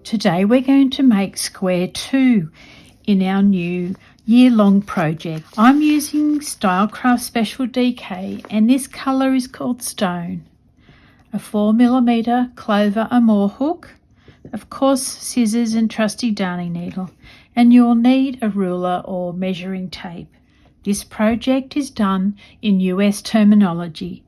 Today we're going to make square 2 in our new year-long project. I'm using Stylecraft Special DK and this colour is called Stone. A 4mm clover amour hook, of course scissors and trusty darning needle, and you'll need a ruler or measuring tape. This project is done in US terminology,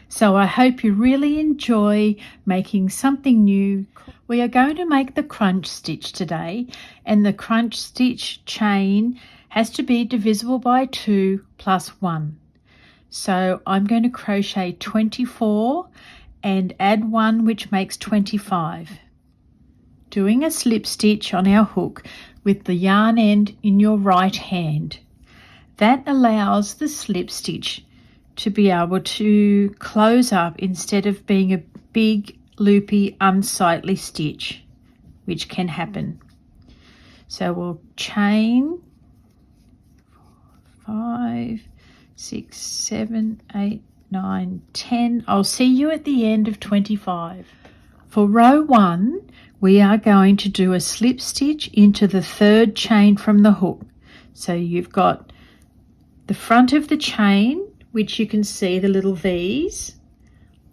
so I hope you really enjoy making something new. We are going to make the crunch stitch today, and the crunch stitch chain has to be divisible by 2 plus 1. So I'm going to crochet 24 and add 1, which makes 25. Doing a slip stitch on our hook with the yarn end in your right hand. That allows the slip stitch to be able to close up instead of being a big loopy unsightly stitch, which can happen. So we'll chain 5, 6, 7, 8, 9, 10. I'll see you at the end of 25. For row 1, we are going to do a slip stitch into the 3rd chain from the hook. So you've got the front of the chain, which you can see the little V's,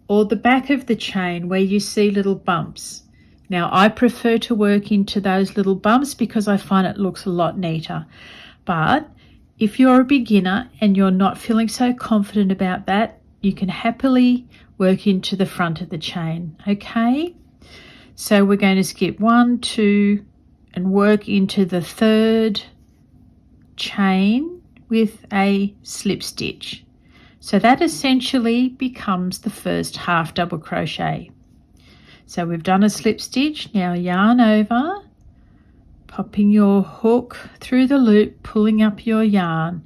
or the back of the chain where you see little bumps. Now I prefer to work into those little bumps because I find it looks a lot neater. But if you're a beginner and you're not feeling so confident about that, you can happily work into the front of the chain, okay? So we're going to skip 1, 2, and work into the 3rd chain with a slip stitch. So that essentially becomes the first half double crochet. So we've done a slip stitch, now yarn over, popping your hook through the loop, pulling up your yarn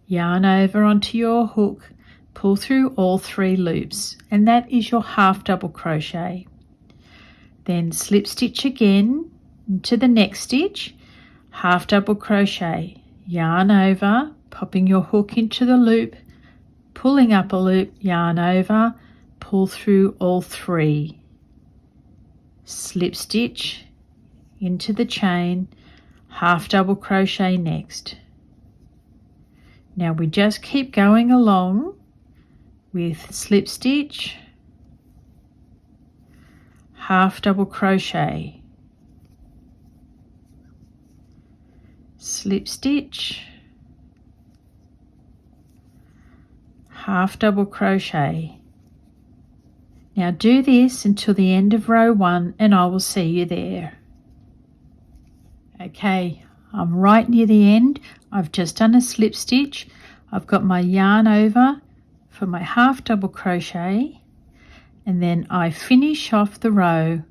over onto your hook, pull through all 3 loops, and that is your half double crochet. Then slip stitch again into the next stitch, half double crochet, yarn over, popping your hook into the loop, pulling up a loop, yarn over, pull through all 3, slip stitch into the chain, half double crochet next. Now we just keep going along with slip stitch, half double crochet, slip stitch, half double crochet. Now do this until the end of row 1 and I will see you there. Okay, I'm right near the end. I've just done a slip stitch. I've got my yarn over for my half double crochet, and then I finish off the row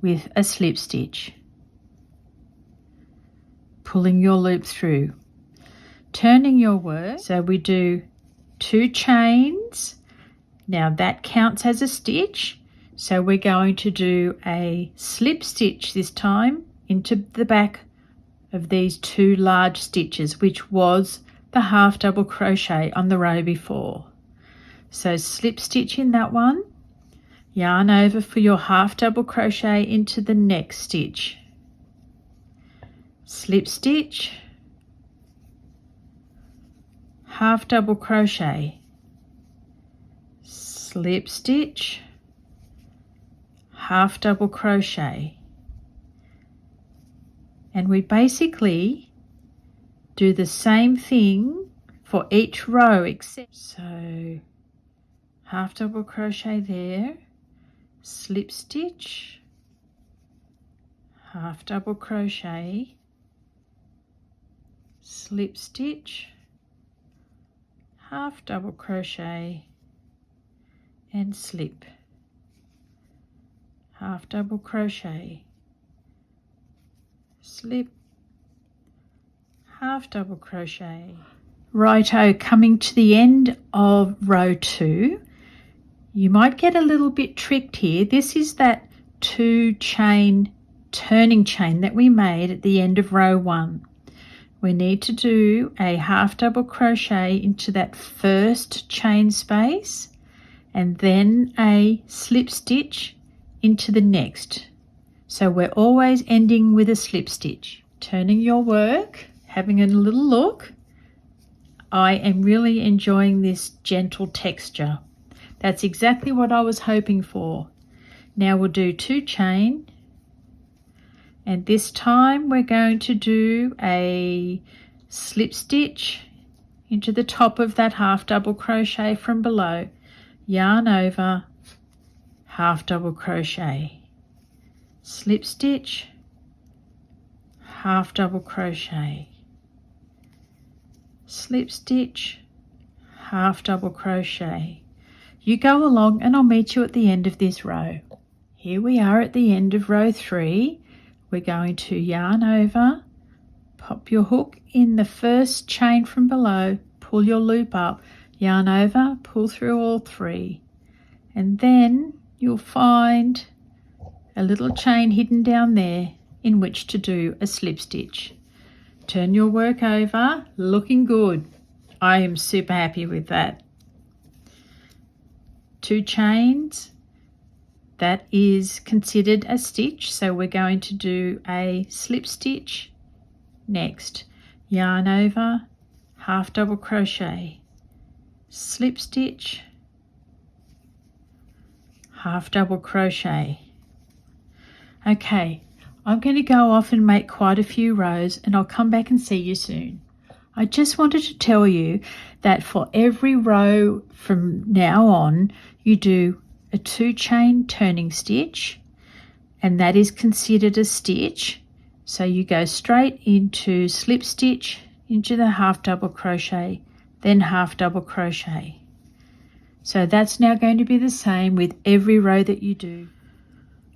with a slip stitch, pulling your loop through, turning your work. So we do 2 chains. Now that counts as a stitch, so we're going to do a slip stitch this time into the back of these 2 large stitches, which was the half double crochet on the row before. So slip stitch in that one, yarn over for your half double crochet into the next stitch, slip stitch, half double crochet, slip stitch, half double crochet, and we basically do the same thing for each row, except so half double crochet there, slip stitch, half double crochet, slip stitch, half double crochet, and slip, half double crochet, slip, half double crochet. Righto, coming to the end of row 2, you might get a little bit tricked here. This is that 2 chain turning chain that we made at the end of row 1. we need to do a half double crochet into that first chain space and then a slip stitch into the next. So we're always ending with a slip stitch. Turning your work, having a little look. I am really enjoying this gentle texture. That's exactly what I was hoping for. Now we'll do 2 chain, and this time we're going to do a slip stitch into the top of that half double crochet from below, yarn over, half double crochet, slip stitch, half double crochet, slip stitch, half double crochet. You go along and I'll meet you at the end of this row. Here we are at the end of row 3. We're going to yarn over, pop your hook in the first chain from below, pull your loop up, yarn over, pull through all 3, and then you'll find a little chain hidden down there in which to do a slip stitch. Turn your work over, looking good. I am super happy with that. 2 chains, that is considered a stitch, so we're going to do a slip stitch next. Yarn over, half double crochet, slip stitch, half double crochet. Okay, I'm going to go off and make quite a few rows and I'll come back and see you soon. I just wanted to tell you that for every row from now on, you do a 2 chain turning stitch, and that is considered a stitch. So you go straight into slip stitch into the half double crochet, then half double crochet. So that's now going to be the same with every row that you do.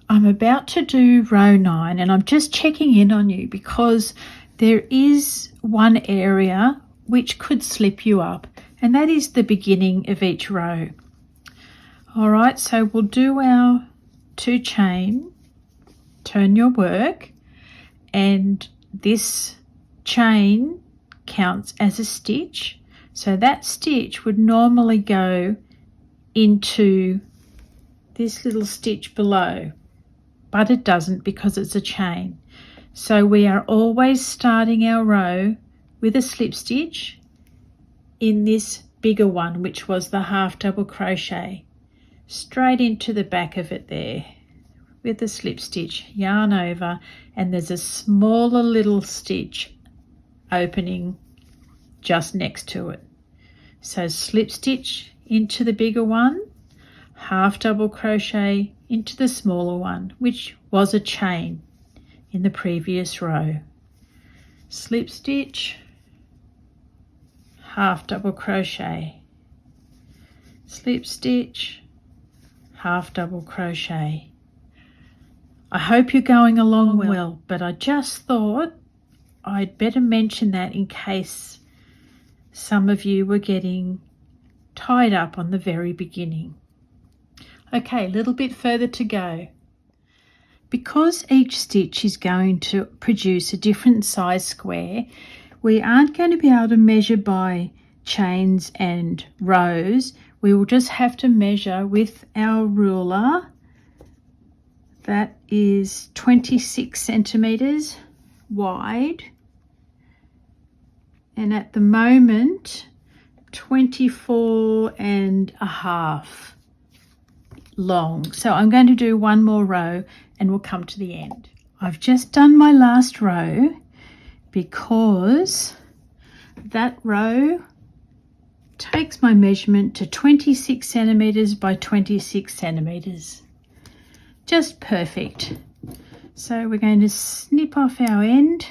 I'm about to do row 9 and I'm just checking in on you because there is one area which could slip you up, and that is the beginning of each row. Alright, so we'll do our 2 chain, turn your work, and this chain counts as a stitch. So that stitch would normally go into this little stitch below, but it doesn't because it's a chain. So we are always starting our row with a slip stitch in this bigger one, which was the half double crochet, straight into the back of it there with the slip stitch, yarn over, and there's a smaller little stitch opening just next to it. So slip stitch into the bigger one, half double crochet into the smaller one, which was a chain in the previous row, slip stitch, half double crochet, slip stitch, half double crochet. I hope you're going along well, but I just thought I'd better mention that in case some of you were getting tied up on the very beginning. Okay, a little bit further to go. Because each stitch is going to produce a different size square, we aren't going to be able to measure by chains and rows. We will just have to measure with our ruler. That is 26 centimeters wide, and at the moment 24 and a half long. So I'm going to do one more row and we'll come to the end. I've just done my last row because that row takes my measurement to 26 centimeters by 26 centimeters. Just perfect. So we're going to snip off our end,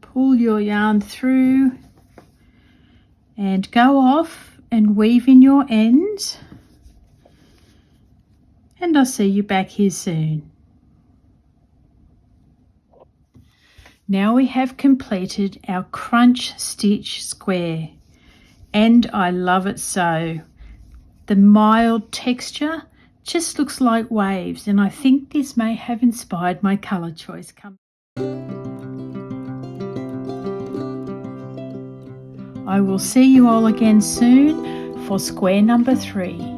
pull your yarn through and go off and weave in your ends, and I'll see you back here soon. Now we have completed our crunch stitch square, and I love it so. The mild texture just looks like waves, and I think this may have inspired my colour choice. I will see you all again soon for square number 3.